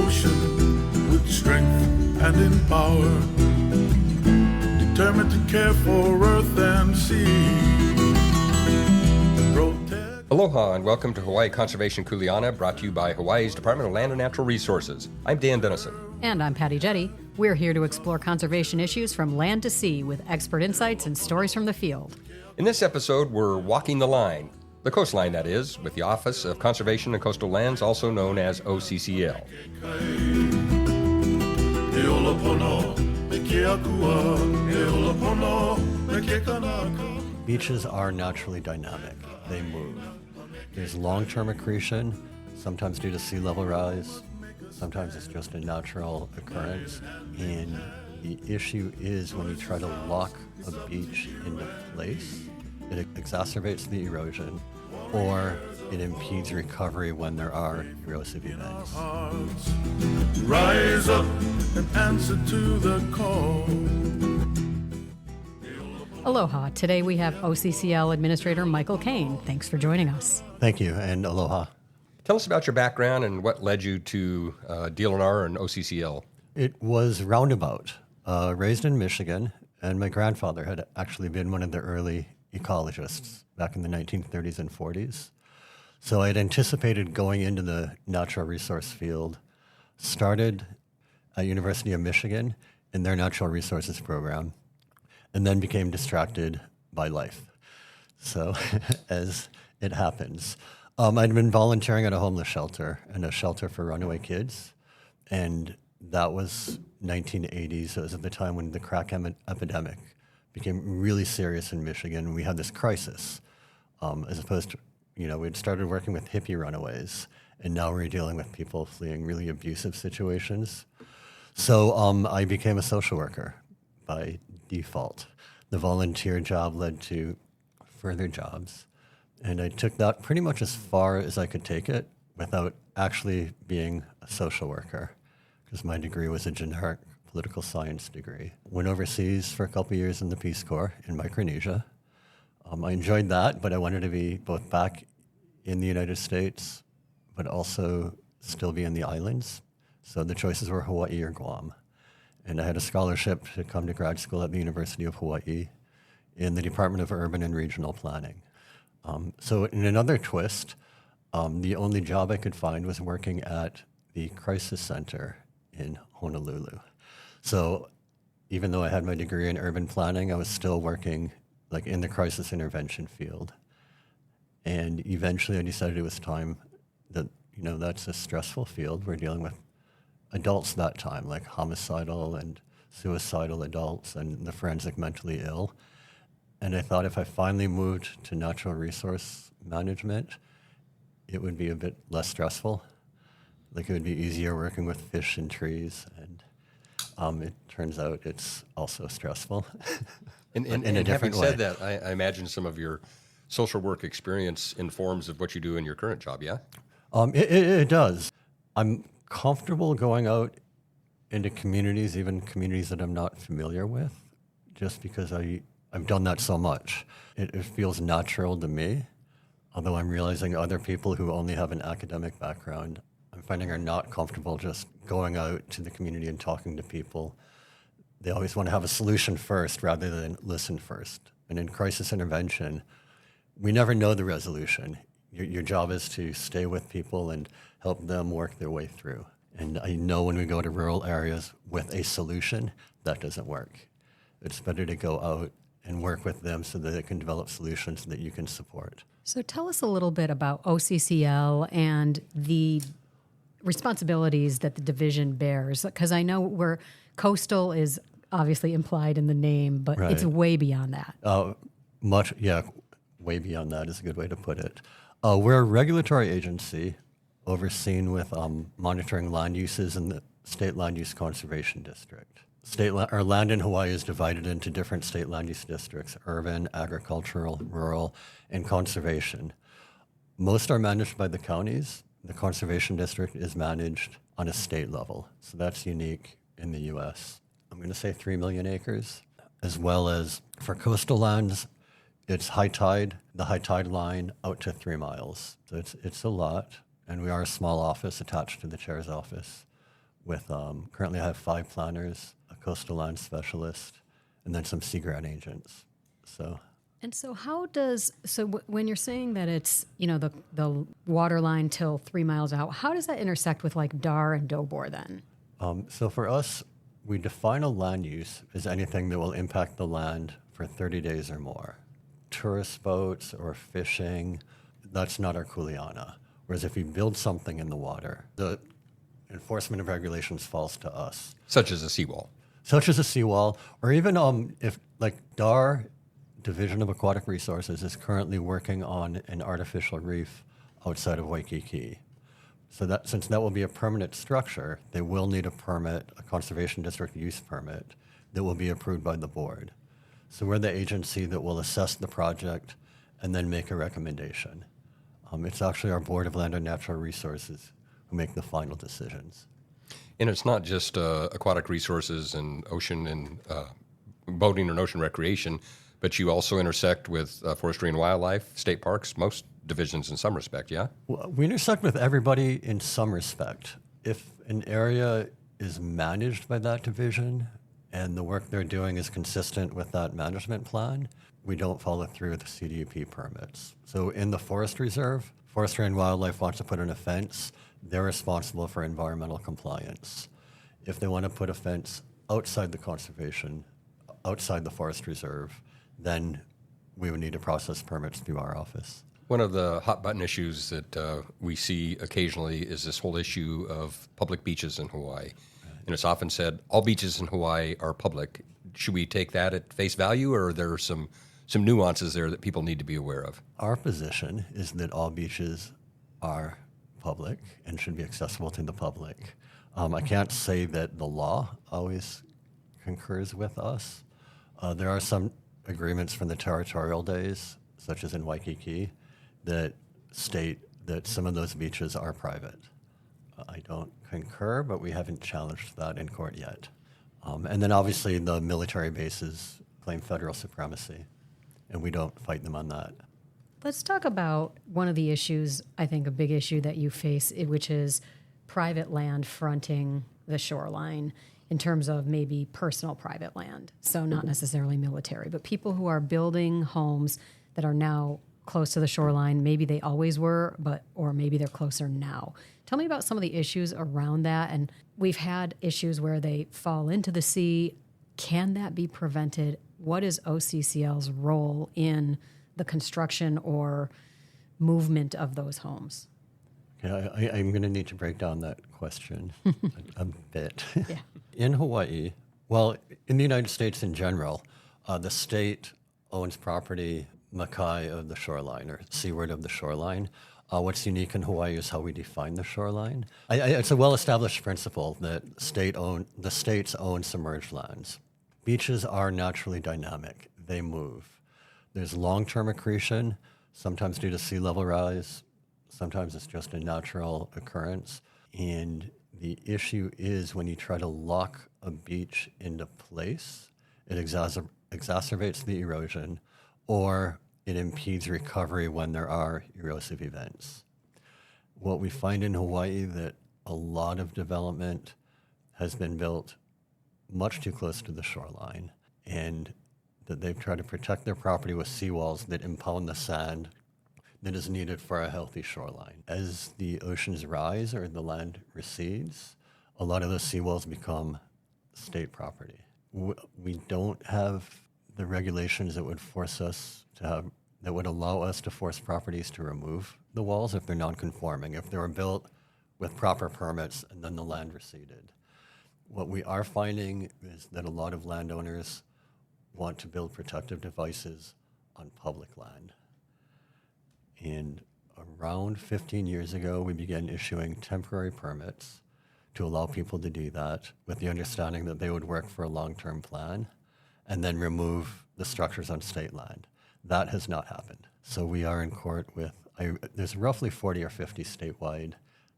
ocean with strength and in power, determined to care for earth and sea. Aloha and welcome to Hawaii Conservation Kuleana, brought to you by Hawaii's Department of Land and Natural Resources. I'm Dan Dennison. And I'm Patty Jetty. We're here to explore conservation issues from land to sea with expert insights and stories from the field. In this episode, we're walking the line, the coastline that is, with the Office of Conservation and Coastal Lands, also known as OCCL. Beaches are naturally dynamic. They move. There's long-term accretion, sometimes due to sea level rise, sometimes it's just a natural occurrence. And the issue is when you try to lock a beach into place, it exacerbates the erosion or it impedes recovery when there are erosive events. Rise up and answer to the call. Aloha. Today we have OCCL Administrator Michael Cain. Thanks for joining us. Thank you, and aloha. Tell us about your background and what led you to DLNR and OCCL. It was roundabout. Raised in Michigan, and my grandfather had actually been one of the early ecologists back in the 1930s and 40s. So I had anticipated going into the natural resource field, started at University of Michigan in their natural resources program, and then became distracted by life. So as it happens. I'd been volunteering at a homeless shelter and a shelter for runaway kids, and that was 1980, so it was at the time when the crack epidemic became really serious in Michigan. We had this crisis, as opposed to, we'd started working with hippie runaways, and now we're dealing with people fleeing really abusive situations. So I became a social worker by default. The volunteer job led to further jobs, and I took that pretty much as far as I could take it without actually being a social worker, because my degree was a generic political science degree. Went overseas for a couple of years in the Peace Corps in Micronesia. I enjoyed that, but I wanted to be both back in the United States, but also still be in the islands. So the choices were Hawaii or Guam. And I had a scholarship to come to grad school at the University of Hawaii in the Department of Urban and Regional Planning. So in another twist, the only job I could find was working at the Crisis Center in Honolulu. So even though I had my degree in urban planning, I was still working in the crisis intervention field. And eventually I decided it was time that, that's a stressful field. We're dealing with adults that time, like homicidal and suicidal adults and the forensic mentally ill. And I thought if I finally moved to natural resource management, it would be a bit less stressful. It would be easier working with fish and trees. And it turns out it's also stressful in a different way. Having said that, I imagine some of your social work experience informs of what you do in your current job, yeah? It does. I'm comfortable going out into communities, even communities that I'm not familiar with, just because I've done that so much. It feels natural to me, although I'm realizing other people who only have an academic background, I'm finding are not comfortable just going out to the community and talking to people. They always want to have a solution first rather than listen first. And in crisis intervention, we never know the resolution. Your job is to stay with people and help them work their way through. And I know when we go to rural areas with a solution, that doesn't work. It's better to go out and work with them so that they can develop solutions that you can support. So tell us a little bit about OCCL and the responsibilities that the division bears, because I know where coastal is obviously implied in the name, but Right. It's way beyond that. Way beyond that is a good way to put it. We're a regulatory agency overseen with monitoring land uses in the State Land Use Conservation District. Our land in Hawaii is divided into different state land use districts: urban, agricultural, rural, and conservation. Most are managed by the counties. The conservation district is managed on a state level, so that's unique in the U.S. I'm going to say 3 million acres, as well as for coastal lands, it's high tide, the high tide line out to 3 miles. So it's a lot, and we are a small office attached to the chair's office. with currently I have 5 planners, a coastal land specialist, and then some sea grant agents. So. And so when you're saying that it's, the water line till 3 miles out, how does that intersect with like Dar and Dobor then? So for us, we define a land use as anything that will impact the land for 30 days or more. Tourist boats or fishing, that's not our kuleana. Whereas if you build something in the water, the enforcement of regulations falls to us. Such as a seawall. Such as a seawall, or even if like Dar Division of Aquatic Resources is currently working on an artificial reef outside of Waikiki. So that since that will be a permanent structure, they will need a permit, a conservation district use permit that will be approved by the board. So we're the agency that will assess the project and then make a recommendation. It's actually our Board of Land and Natural Resources who make the final decisions. And it's not just aquatic resources and ocean and boating and ocean recreation, but you also intersect with forestry and wildlife, state parks, most divisions in some respect, yeah? Well, we intersect with everybody in some respect. If an area is managed by that division and the work they're doing is consistent with that management plan, we don't follow through with the CDUP permits. So in the forest reserve, Forestry and Wildlife wants to put in a fence, they're responsible for environmental compliance. If they want to put a fence outside the conservation, outside the forest reserve, then we would need to process permits through our office. One of the hot button issues that we see occasionally is this whole issue of public beaches in Hawaii. Right. And it's often said all beaches in Hawaii are public. Should we take that at face value, or are there some nuances there that people need to be aware of? Our position is that all beaches are public and should be accessible to the public. I can't say that the law always concurs with us. There are some agreements from the territorial days, such as in Waikiki, that state that some of those beaches are private. I don't concur, but we haven't challenged that in court yet. And then obviously the military bases claim federal supremacy, and we don't fight them on that. Let's talk about one of the issues, I think a big issue that you face, which is private land fronting the shoreline in terms of maybe personal private land. So not necessarily military, but people who are building homes that are now close to the shoreline. Maybe they always were, or maybe they're closer now. Tell me about some of the issues around that. And we've had issues where they fall into the sea. Can that be prevented? What is OCCL's role in the construction or movement of those homes? Okay, I'm going to need to break down that question a bit. Yeah. In Hawaii, well, in the United States in general, the state owns property makai of the shoreline, or seaward of the shoreline. What's unique in Hawaii is how we define the shoreline. It's a well-established principle that the states own submerged lands. Beaches are naturally dynamic. They move. There's long-term accretion, sometimes due to sea level rise, sometimes it's just a natural occurrence. And the issue is when you try to lock a beach into place, it exacerbates the erosion, or it impedes recovery when there are erosive events. What we find in Hawaii that a lot of development has been built much too close to the shoreline, and that they've tried to protect their property with seawalls that impound the sand that is needed for a healthy shoreline. As the oceans rise or the land recedes, a lot of those seawalls become state property. We don't have the regulations that would that would allow us to force properties to remove the walls if they're non-conforming, if they were built with proper permits and then the land receded. What we are finding is that a lot of landowners want to build protective devices on public land. And around 15 years ago, we began issuing temporary permits to allow people to do that with the understanding that they would work for a long-term plan and then remove the structures on state land. That has not happened. So we are in court with, there's roughly 40 or 50 statewide.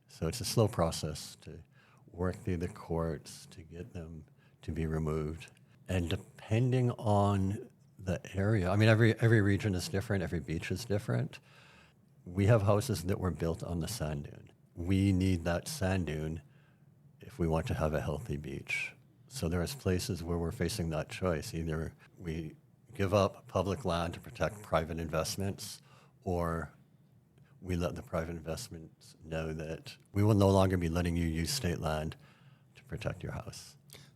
So it's a slow process to work through the courts to get them to be removed. And depending on the area, I mean, every region is different, every beach is different. We have houses that were built on the sand dune. We need that sand dune. If if we want to have a healthy beach. So there's places where we're facing that choice. Either we give up public land to protect private investments, or we let the private investments know that we will no longer be letting you use state land to protect your house.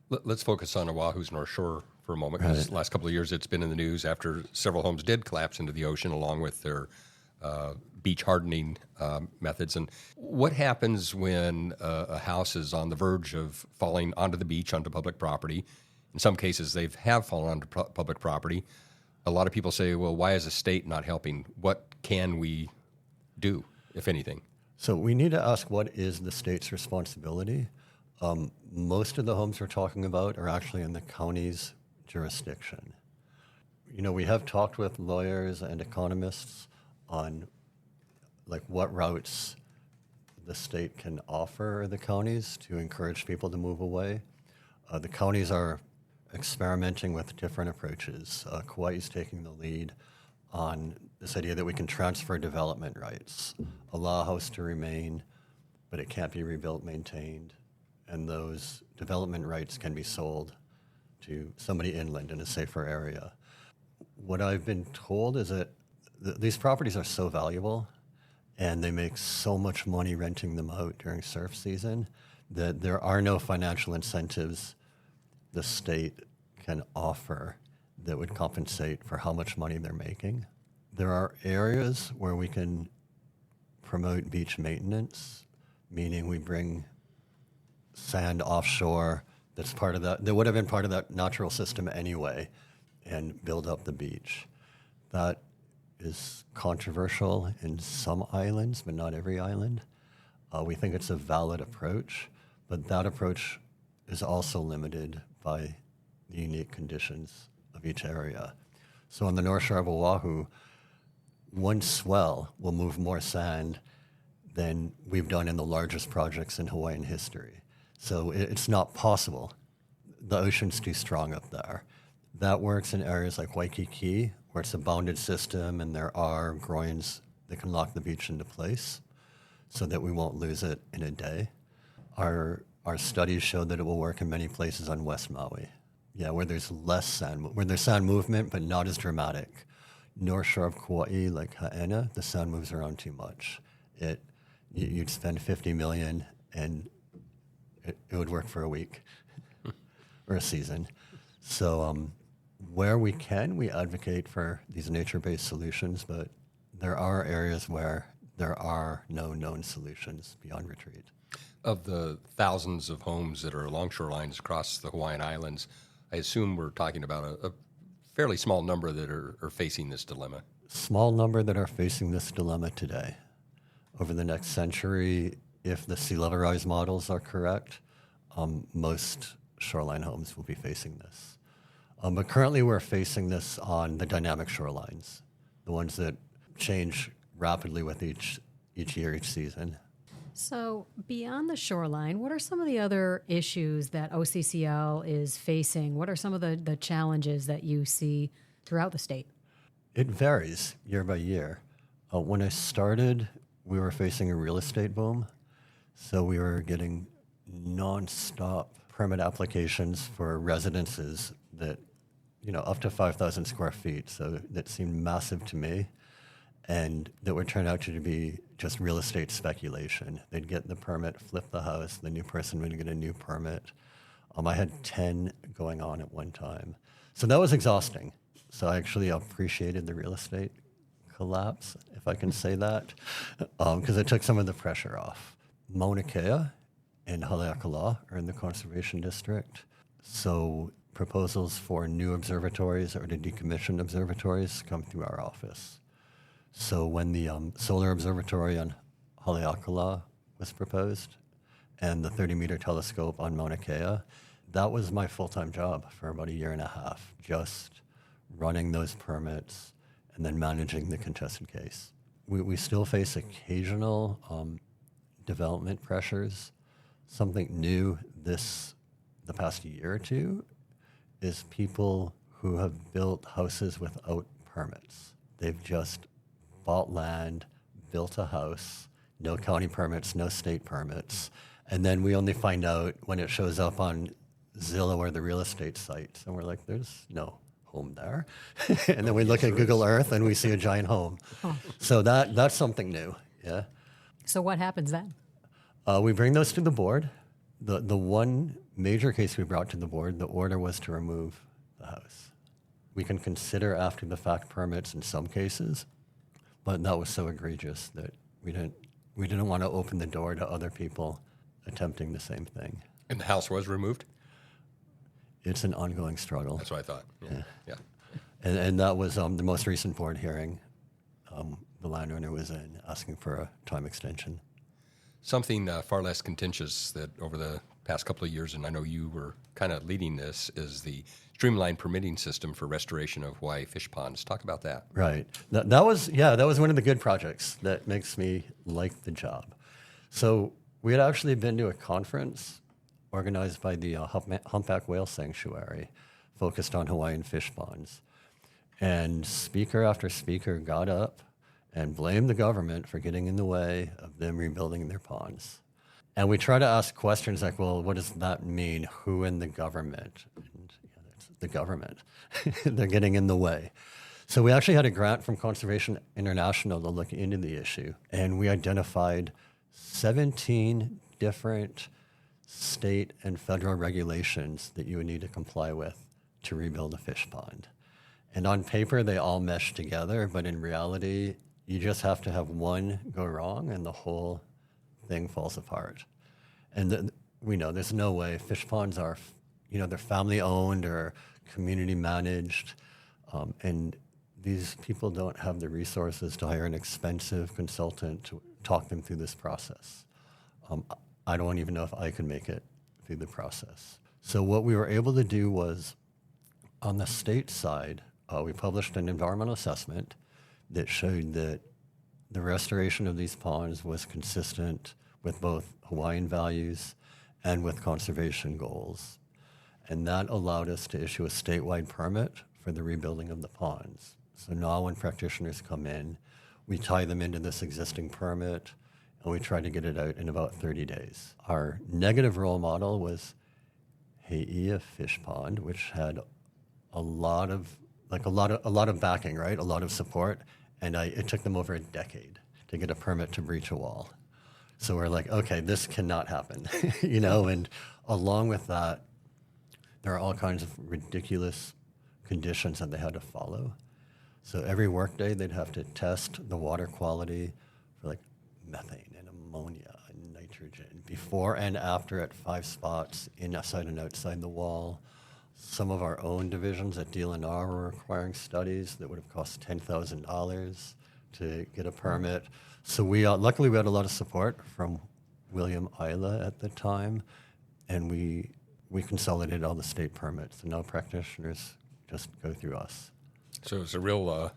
Let's focus on Oahu's North Shore for a moment, because the last couple of years it's been in the news after several homes did collapse into the ocean along with their beach hardening methods. And what happens when a house is on the verge of falling onto the beach, onto public property? In some cases, they have fallen onto public property. A lot of people say, well, why is the state not helping? What can we do, if anything? So we need to ask, what is the state's responsibility? Most of the homes we're talking about are actually in the county's jurisdiction. You know, we have talked with lawyers and economists on like what routes the state can offer the counties to encourage people to move away. The counties are experimenting with different approaches. Kauai's taking the lead on this idea that we can transfer development rights, allow a house to remain, but it can't be rebuilt, maintained, and those development rights can be sold to somebody inland in a safer area. What I've been told is that these properties are so valuable and they make so much money renting them out during surf season that there are no financial incentives the state can offer that would compensate for how much money they're making. There are areas where we can promote beach maintenance, meaning we bring sand offshore that's part of that would have been part of that natural system anyway, and build up the beach. That is controversial in some islands, but not every island. We think it's a valid approach, but that approach is also limited by the unique conditions of each area. So on the North Shore of Oahu, one swell will move more sand than we've done in the largest projects in Hawaiian history. So it's not possible. The ocean's too strong up there. That works in areas like Waikiki, where it's a bounded system and there are groins that can lock the beach into place so that we won't lose it in a day. Our studies show that it will work in many places on West Maui. Yeah, where there's less sand, where there's sand movement, but not as dramatic. North Shore of Kauai, like Haena, the sand moves around too much. You'd spend $50 million and it would work for a week or a season. So where we can, we advocate for these nature-based solutions, but there are areas where there are no known solutions beyond retreat. Of the thousands of homes that are along shorelines across the Hawaiian Islands, I assume we're talking about a fairly small number that are facing this dilemma. Small number that are facing this dilemma today. Over the next century, if the sea level rise models are correct, most shoreline homes will be facing this. But currently we're facing this on the dynamic shorelines, the ones that change rapidly with each year, each season. So beyond the shoreline, what are some of the other issues that OCCL is facing? What are some of the challenges that you see throughout the state? It varies year by year. When I started, we were facing a real estate boom. So we were getting nonstop permit applications for residences that, up to 5,000 square feet. So that seemed massive to me. And that would turn out to be just real estate speculation. They'd get the permit, flip the house, the new person would get a new permit. I had 10 going on at one time. So that was exhausting. So I actually appreciated the real estate collapse, if I can say that, because it took some of the pressure off. Mauna Kea and Haleakala are in the conservation district. So proposals for new observatories or to decommission observatories come through our office. So when the solar observatory on Haleakala was proposed and the 30-meter telescope on Mauna Kea, that was my full-time job for about a year and a half, just running those permits and then managing the contested case. We still face occasional development pressures. Something new the past year or two is people who have built houses without permits. They've just bought land, built a house, no county permits, no state permits, And then we only find out when it shows up on Zillow or the real estate sites. And we're like, there's no home there. And then we look at Google Earth and we see a giant home. So that's something new, yeah. So what happens then? We bring those to the board. The one major case we brought to the board, the order was to remove the house. We can consider after the fact permits in some cases, but that was so egregious that we didn't want to open the door to other people attempting the same thing. And the house was removed? It's an ongoing struggle. That's what I thought. Yeah. And that was the most recent board hearing. The landowner was in asking for a time extension. Something far less contentious that over the past couple of years, and I know you were kind of leading this, is the streamlined permitting system for restoration of Hawaii fish ponds. Talk about that. Right. That was one of the good projects that makes me like the job. So we had actually been to a conference organized by the Humpback Whale Sanctuary, focused on Hawaiian fish ponds. And speaker after speaker got up and blamed the government for getting in the way of them rebuilding their ponds. And we try to ask questions like, well, what does that mean? Who in the government? And it's the government. They're getting in the way. So we actually had a grant from Conservation International to look into the issue. And we identified 17 different state and federal regulations that you would need to comply with to rebuild a fish pond. And on paper, they all mesh together, but in reality, you just have to have one go wrong and the whole thing falls apart. And we know there's no way. Fish ponds are, they're family owned or community managed. And these people don't have the resources to hire an expensive consultant to talk them through this process. I don't even know if I could make it through the process. So what we were able to do was, on the state side, we published an environmental assessment that showed that the restoration of these ponds was consistent with both Hawaiian values and with conservation goals. And that allowed us to issue a statewide permit for the rebuilding of the ponds. So now when practitioners come in, we tie them into this existing permit and we try to get it out in about 30 days. Our negative role model was Heiʻia Fish Pond, which had a lot of backing, right? A lot of support. And it took them over a decade to get a permit to breach a wall. So we're like, okay, this cannot happen, and along with that, there are all kinds of ridiculous conditions that they had to follow. So every workday, they'd have to test the water quality for like methane and ammonia and nitrogen before and after at 5 spots inside and outside the wall. Some of our own divisions at DLNR were requiring studies that would have cost $10,000 to get a permit. So luckily we had a lot of support from William Isla at the time, and we consolidated all the state permits. And now practitioners just go through us. So it's a real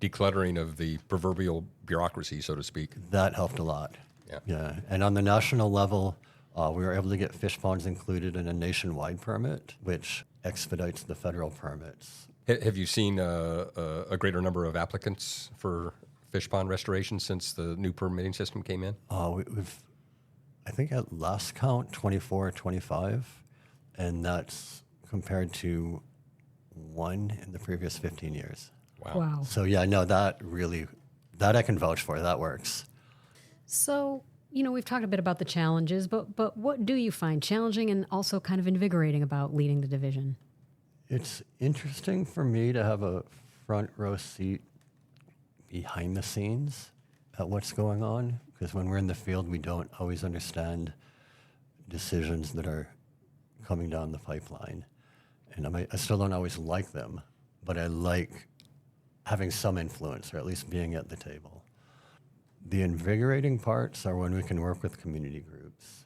decluttering of the proverbial bureaucracy, so to speak. That helped a lot. Yeah. And on the national level, we were able to get fish ponds included in a nationwide permit, which expedites the federal permits. Have you seen a greater number of applicants for fish pond restoration since the new permitting system came in? We've, I think at last count, 24 or 25, and that's compared to 1 in the previous 15 years. Wow. So that I can vouch for. That works. So, we've talked a bit about the challenges, but what do you find challenging and also kind of invigorating about leading the division? It's interesting for me to have a front row seat behind the scenes at what's going on, because when we're in the field, we don't always understand decisions that are coming down the pipeline. And I still don't always like them, but I like having some influence, or at least being at the table. The invigorating parts are when we can work with community groups.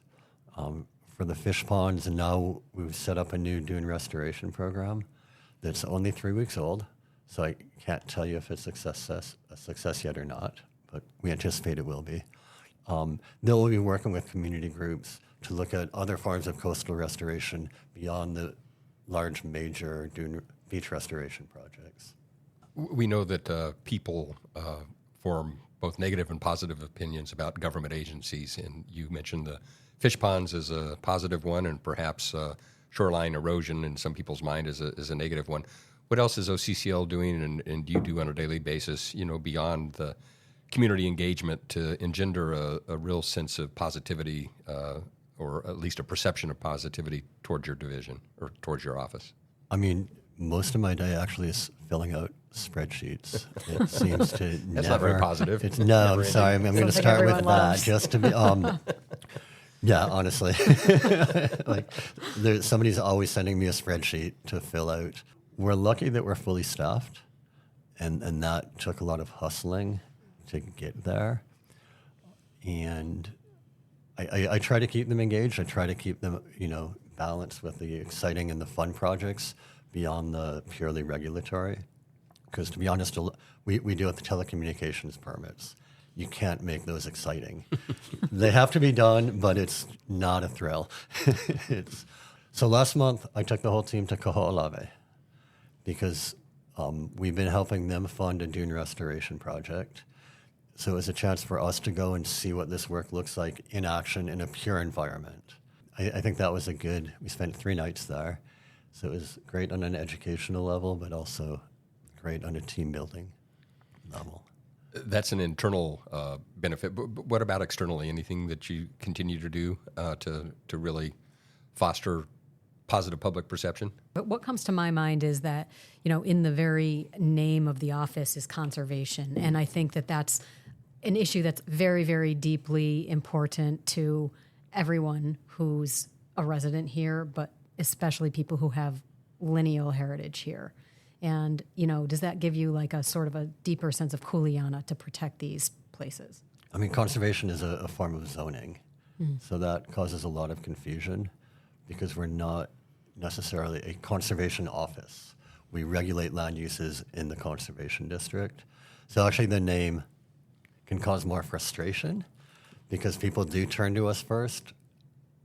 For the fish ponds, and now we've set up a new dune restoration program that's only 3 weeks old, so I can't tell you if it's a success yet or not, but we anticipate it will be. They'll be working with community groups to look at other forms of coastal restoration beyond the large major dune beach restoration projects. We know that people form both negative and positive opinions about government agencies, and you mentioned the Fish ponds is a positive one, and perhaps shoreline erosion in some people's mind is a negative one. What else is OCCL doing, and do you do on a daily basis, beyond the community engagement to engender a real sense of positivity, or at least a perception of positivity towards your division or towards your office? I mean, most of my day actually is filling out spreadsheets. It seems to That's not very positive. No, I'm sorry. I'm going to Sounds like start with everyone loves. that just to be. Yeah, honestly, somebody's always sending me a spreadsheet to fill out. We're lucky that we're fully staffed, and that took a lot of hustling to get there. And I try to keep them engaged. I try to keep them, balanced with the exciting and the fun projects beyond the purely regulatory. Because to be honest, we deal with the telecommunications permits. You can't make those exciting. They have to be done, but it's not a thrill. So last month, I took the whole team to Kaho'olawe because we've been helping them fund a dune restoration project. So it was a chance for us to go and see what this work looks like in action in a pure environment. I think that was we spent 3 nights there. So it was great on an educational level, but also great on a team building level. That's an internal benefit. But what about externally? Anything that you continue to do to really foster positive public perception? But what comes to my mind is that, in the very name of the office is conservation. And I think that that's an issue that's very, very deeply important to everyone who's a resident here, but especially people who have lineal heritage here. And, does that give you like a sort of a deeper sense of kuleana to protect these places? I mean, conservation is a form of zoning. So that causes a lot of confusion because we're not necessarily a conservation office. We regulate land uses in the conservation district. So actually the name can cause more frustration because people do turn to us first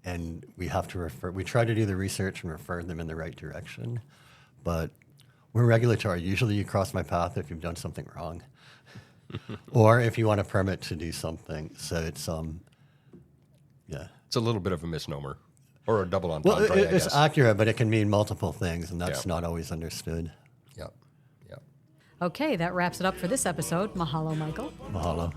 and we have to we try to do the research and refer them in the right direction. But we're regulatory. Usually you cross my path if you've done something wrong or if you want a permit to do something. So it's, yeah. It's a little bit of a misnomer or a double entendre, Well, I it's guess. accurate, but it can mean multiple things, and that's not always understood. Yep. Yep. Okay, that wraps it up for this episode. Mahalo, Michael. Mahalo.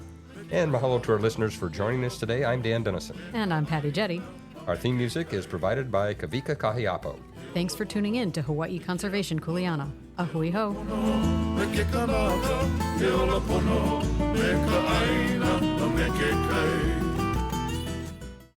And mahalo to our listeners for joining us today. I'm Dan Dennison. And I'm Patty Jetty. Our theme music is provided by Kavika Kahiapo. Thanks for tuning in to Hawaii Conservation Kuleana. Ahui ho. Me ke kanaka, ke ola pono, me ka aina, no me ke kai.